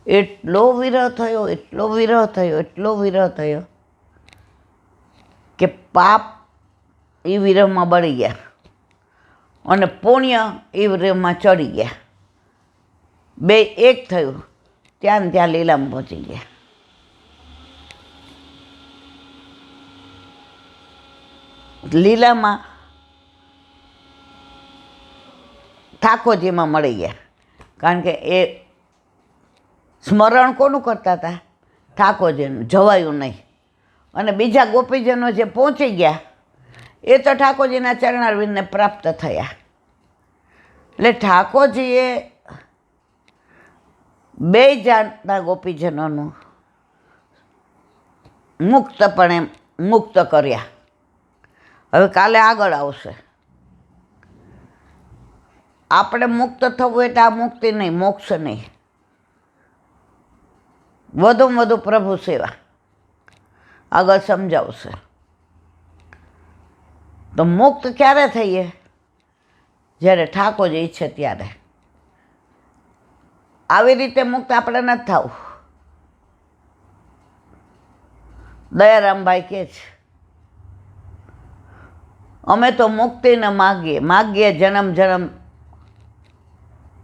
એટલો વિરહ થયો, એટલો વિરહ થયો, એટલો વિરહ થયો કે પાપ એ વિરહમાં બળી ગયા અને પુણ્ય એ વિરહમાં ચડી ગયા. બે એક થયું, ત્યાં ને ત્યાં લીલામાં પહોંચી ગયા. લીલામાં ઠાકોરજીમાં મળી ગયા, કારણ કે એ સ્મરણ કોનું કરતા હતા? ઠાકોરજીનું, જવાયું નહીં. અને બીજા ગોપીજનો જે પહોંચી ગયા એ તો ઠાકોરજીના ચરણારવિંદને પ્રાપ્ત થયા. એટલે ઠાકોરજીએ બે જાતના ગોપીજનોનું મુક્તપણે મુક્ત કર્યા. હવે કાલે આગળ આવશે. આપણે મુક્ત થવું એટલે આ મુક્તિ નહીં, મોક્ષ નહીં, વધુમાં વધુ પ્રભુ સેવા. આગળ સમજાવશે. તો મુક્ત ક્યારે થઈએ? જ્યારે ઠાકોરજી ઈચ્છે ત્યારે. આવી રીતે મુક્ત આપણે નથી થવું. દયારામભાઈ કહે છે, અમે તો મુક્તિને માગીએ, માગીએ જન્મ જન્મ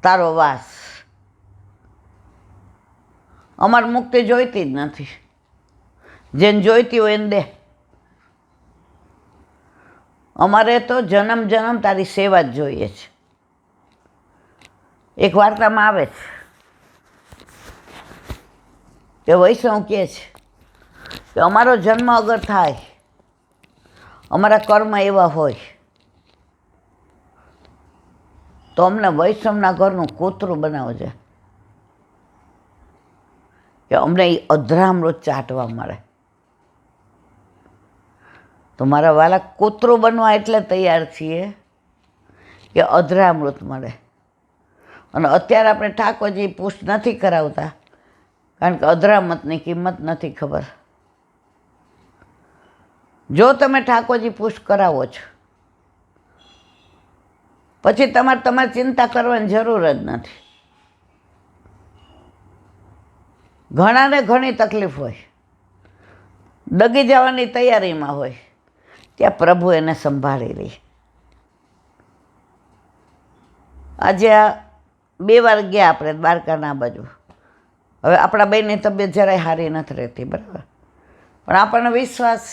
તારો વાસ. અમારે મુક્તિ જોઈતી જ નથી. જેને જોઈતી હોય એને દે. અમારે તો જન્મ જન્મ તારી સેવા જ જોઈએ છે. એક વાર્તામાં આવે છે કે વૈષ્ણવ કહે છે કે અમારો જન્મ અગર થાય, અમારા કર્મ એવા હોય તો અમને વૈષ્ણવના ઘરનું કૂતરું બનાવજે, કે અમને એ અધરામૃત ચાટવા મળે. તો મારા વાલા, કૂતરું બનવા એટલે તૈયાર છીએ કે અધરામૃત મળે. અને અત્યારે આપણે ઠાકોરજી પુષ્ટ નથી કરાવતા, કારણ કે અધરામૃતની કિંમત નથી ખબર. જો તમે ઠાકોરજી પુષ્ટ કરાવો છો પછી તમારે ચિંતા કરવાની જરૂર જ નથી. ઘણાને ઘણી તકલીફ હોય, ડગી જવાની તૈયારીમાં હોય, ત્યાં પ્રભુ એને સંભાળી લે. આજે આ 2 વાર ગયા આપણે દ્વારકાના બાજુ. હવે આપણા બેનની તબિયત જરાય સારી નથી રહેતી, બરાબર, પણ આપણને વિશ્વાસ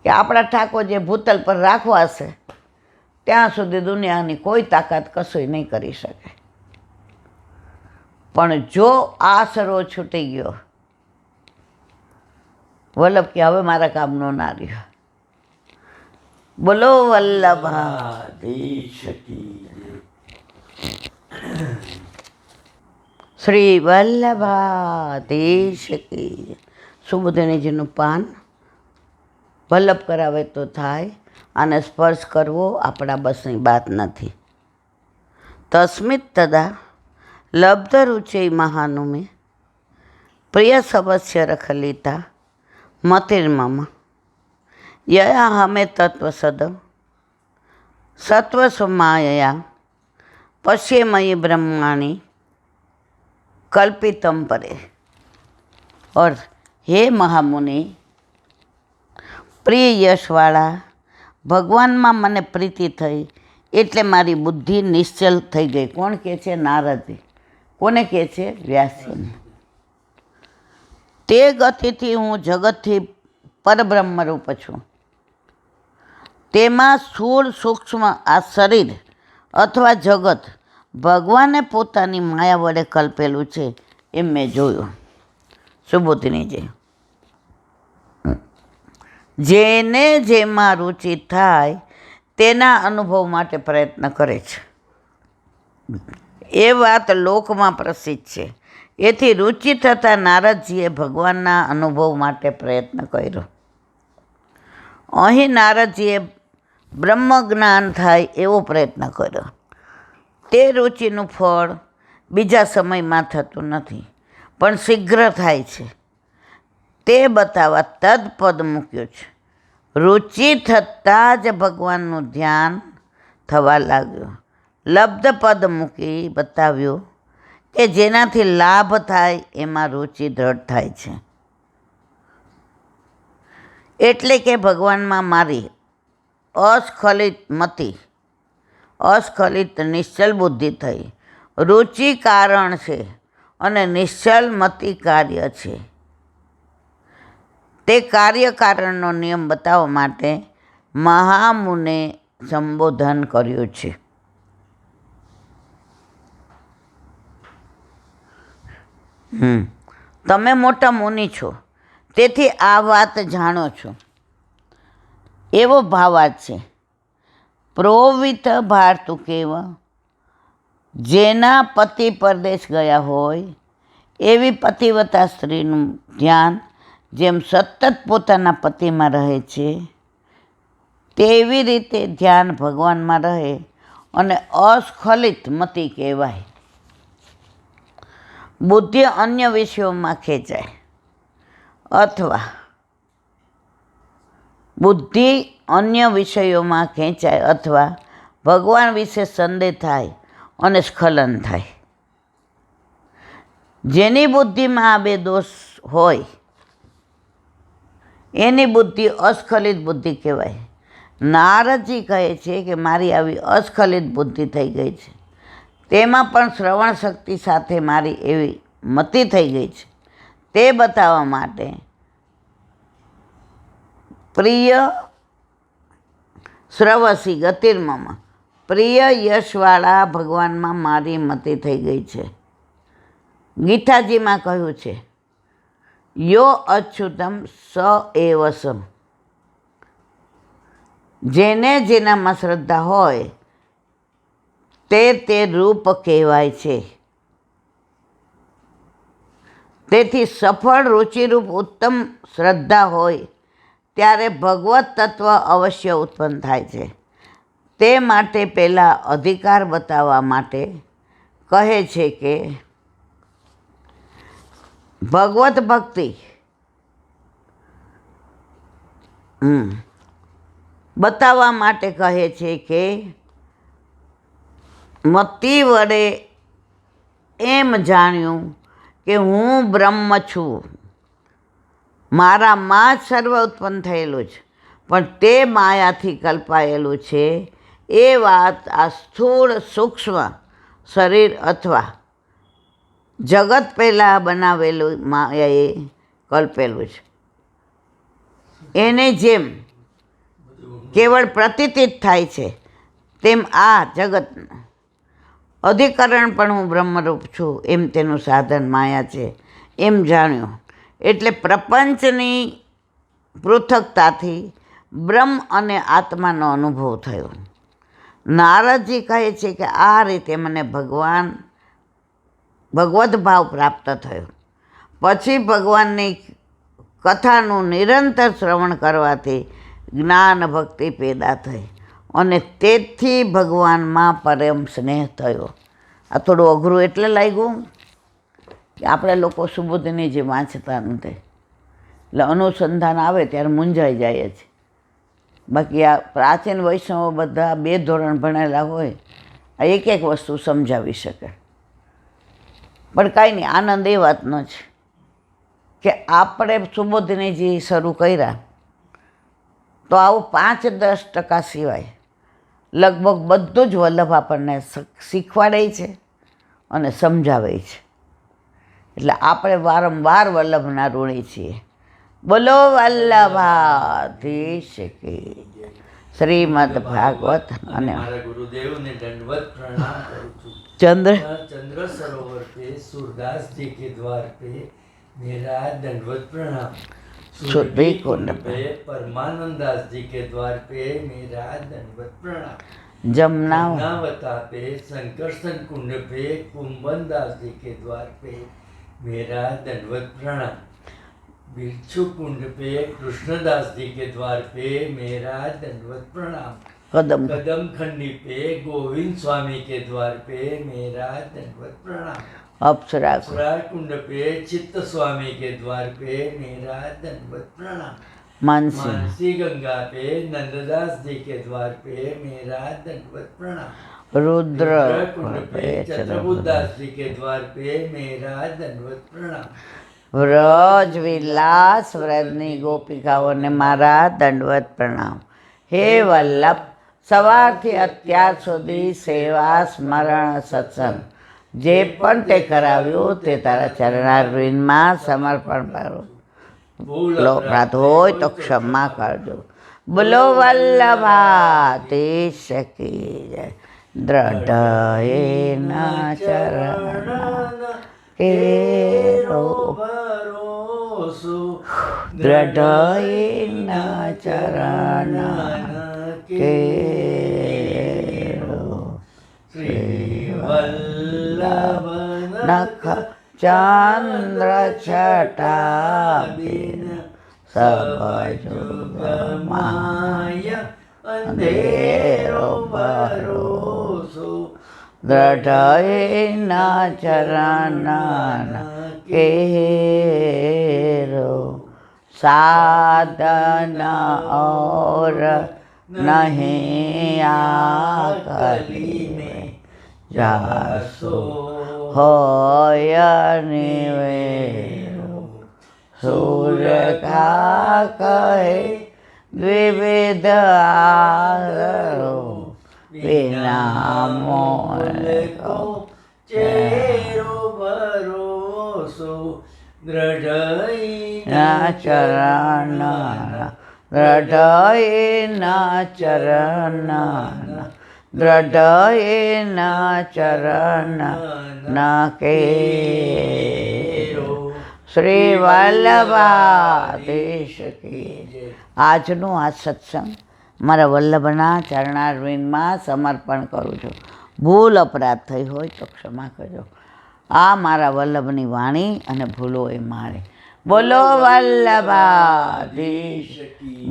કે આપણા ઠાકોર જે ભૂતલ પર રાખવા હશે ત્યાં સુધી દુનિયાની કોઈ તાકાત કશું નહીં કરી શકે. પણ જો આસરો છૂટી ગયો, વલ્લભ કે હવે મારા કામનો ના રહ્યો. બોલો વલ્લભાધીશ કી. શ્રી વલ્લભાધીશ કી. સુબોધનીજીનું પાન વલ્લભ કરાવે તો થાય, આને સ્પર્શ કરવો આપણા બસની વાત નથી. તસ્મિત તદા લબ્ધ રુચિ મહાનુમે પ્રિય સવસ્ય રખલિતા મતિર્મમ યયા હમે તત્વસદ સત્વસમાયયા પશ્યમયી બ્રહ્માણી કલ્પિતમ પરે. અર્થ, હે મહામુનિ, પ્રિય યશવાળા, ભગવાનમાં મને પ્રીતિ થઈ એટલે મારી બુદ્ધિ નિશ્ચલ થઈ ગઈ. કોણ કહે છે? નારદજી. કોને કહે છે? વ્યાસજી. તે ગતિથી હું જગતથી પરબ્રહ્મરૂપ છું. તેમાં સ્થૂળ સૂક્ષ્મ આ શરીર અથવા જગત ભગવાને પોતાની માયા વડે કલ્પેલું છે એમ મેં જોયું. સુબોધિનીજી. જેને જેમાં રુચિ થાય તેના અનુભવ માટે પ્રયત્ન કરે છે. એ વાત લોકમાં પ્રસિદ્ધ છે. એથી રુચિ થતાં નારદજીએ ભગવાનના અનુભવ માટે પ્રયત્ન કર્યો. અહીં નારદજીએ બ્રહ્મજ્ઞાન થાય એવો પ્રયત્ન કર્યો. તે રુચિનું ફળ બીજા સમયમાં થતું નથી, પણ શીઘ્ર થાય છે. તે બતાવવા તદપદ મૂક્યું છે. રુચિ થતાં જ ભગવાનનું ધ્યાન થવા લાગ્યું. લબ્ધ પદ મૂકી બતાવ્યું કે જેનાથી લાભ થાય એમાં રુચિ દ્રઢ થાય છે. એટલે કે ભગવાનમાં મારી અસ્ખલિત મતિ, અસ્ખલિત નિશ્ચલ બુદ્ધિ થઈ. રુચિ કારણ છે અને નિશ્ચલ મતિ કાર્ય છે. તે કાર્યકારણનો નિયમ બતાવવા માટે મહામુને સંબોધન કર્યું છે. તમે મોટા મુનિ છો, તેથી આ વાત જાણો છો. એવો ભાવાર્થ છે. પ્રોવિત ભારતું કેવ, જેના પતિ પરદેશ ગયા હોય એવી પતિવ્રતા સ્ત્રીનું ધ્યાન જેમ સતત પોતાના પતિમાં રહે છે, તેવી રીતે ધ્યાન ભગવાનમાં રહે અને અસ્ખલિત મતિ કહેવાય. બુદ્ધિ અન્ય વિષયોમાં ખેંચાય અથવા ભગવાન વિશે સંદેહ થાય અને સ્ખલન થાય. જેની બુદ્ધિમાં આ બે દોષ હોય એની બુદ્ધિ અસ્ખલિત બુદ્ધિ કહેવાય. નારદજી કહે છે કે મારી આવી અસ્ખલિત બુદ્ધિ થઈ ગઈ છે, તેમાં પણ શ્રવણ શક્તિ સાથે મારી એવી મતિ થઈ ગઈ છે, તે બતાવવા માટે પ્રિય શ્રવસી ગતિર્મમ, પ્રિય યશવાળા ભગવાનમાં મારી મતિ થઈ ગઈ છે. ગીતાજીમાં કહ્યું છે, યો અચ્યુતમ સ એવ સમ. જેને જેનામાં શ્રદ્ધા હોય તે રૂપ કહેવાય છે. તેથી સફળ રુચિરૂપ ઉત્તમ શ્રદ્ધા હોય ત્યારે ભગવત તત્વ અવશ્ય ઉત્પન્ન થાય છે. તે માટે પહેલાં અધિકાર બતાવવા માટે કહે છે કે ભગવત ભક્તિ બતાવવા માટે કહે છે કે મતિ વડે એમ જાણ્યું કે હું બ્રહ્મ છું, મારામાં જ સર્વ ઉત્પન્ન થયેલું છે, પણ તે માયાથી કલ્પાયેલું છે. એ વાત આ સ્થૂળ સૂક્ષ્મ શરીર અથવા જગત પહેલાં બનાવેલું માયાએ કલ્પેલું છે. એને જેમ કેવળ પ્રતીતિ થાય છે તેમ આ જગતનું અધિકરણ પણ હું બ્રહ્મરૂપ છું એમ તેનું સાધન માયા છે એમ જાણ્યું. એટલે પ્રપંચની પૃથકતાથી બ્રહ્મ અને આત્માનો અનુભવ થયો. નારદજી કહે છે કે આ રીતે મને ભગવત ભાવ પ્રાપ્ત થયો. પછી ભગવાનની કથાનું નિરંતર શ્રવણ કરવાથી જ્ઞાન ભક્તિ પેદા થઈ અને તેથી ભગવાનમાં પરમ સ્નેહ થયો. આ થોડું અઘરું એટલે લાગ્યું કે આપણે લોકો સુબુદ્ધની જે વાંચતા નથી, એટલે અનુસંધાન આવે ત્યારે મૂંઝાઈ જાય છે. બાકી આ પ્રાચીન વૈષ્ણવો બધા 2 ધોરણ ભણેલા હોય, આ એક વસ્તુ સમજાવી શકે. પણ કાંઈ નહીં, આનંદ એ વાતનો છે કે આપણે સુબોધનીજી શરૂ કર્યા તો આવું 5-10% સિવાય લગભગ બધું જ વલ્લભ આપણને શીખવાડે છે અને સમજાવે છે. એટલે આપણે વારંવાર વલ્લભના ઋણી છીએ. બોલો વલ્લભાધીશ કી. શ્રીમદ ભાગવત. અને ગુરુદેવને દંડવત પ્રણામ કરું છું. चंद्र सरोवर पे सूरदास जी के द्वार पे मेरा दंडवत प्रणाम. सुरभि कुंड पे परमानंदास जी के द्वार पे मेरा दंडवत प्रणाम. जमुनावता पे संकर्षण कुंड पे कुंभन दास जी के द्वार पे मेरा दंडवत प्रणाम. बिच्छू कुंड पे कृष्णदास जी के द्वार पे मेरा दंडवत प्रणाम. कदम खंडी पे गोविंद स्वामी के द्वार पे मेरा दंडवत प्रणाम. अप्सरा कुंड पे चित्त स्वामी के द्वार पे मेरा दंडवत प्रणाम. मानसी गंगा पे नंददास जी के द्वार पे मेरा दंडवत प्रणाम. रुद्र कुंड पे चंद्रबुद्धास जी के द्वार पे मेरा दंडवत प्रणाम। વ્રજ વિલાસ વ્રજની ગોપિકાઓને મારા દંડવત પ્રણામ. હે વલ્લભ, સવારથી અત્યાર સુધી સેવા સ્મરણ સત્સંગ જે પણ તે કરાવ્યું તે તારા ચરણારવિંદમાં સમર્પણ કરું. અપરાધ હોય તો ક્ષમા કરજો. બોલો વલ્લભાધીશ કી જય. દ્રઢયેના ચરણ કેરો ભરોસો, દ્રઢયેના ચરણ કેરો. શ્રી વલ્લભ નખ ચંદ્ર છટા બિન સબ જુગમાય અંધેરો ભરોસો, દ્રઢયેના ચરણ કેરો. સાધન और नहीं आकली में जासो होय निवेरो. सूर्य का कहे द्विविध आदरो बिना मोल को ચેરો ભરોસો, ના ચરણ દ્રઢયેના ચરણ દ્રઢયેના ચરણ કેરો. શ્રી વલ્લભાધીશ કી જય. આજનું આ સત્સંગ મારા વલ્લભના ચરણારવિંદમાં સમર્પણ કરું છું. ભૂલ અપરાધ થઈ હોય તો ક્ષમા કરજો. આ મારા વલ્લભની વાણી અને ભૂલો એ મારે. બોલો વલ્લભાધીશ.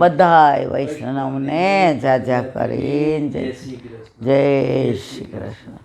બધાય વૈષ્ણવને જાજા કરીને જય શ્રી કૃષ્ણ.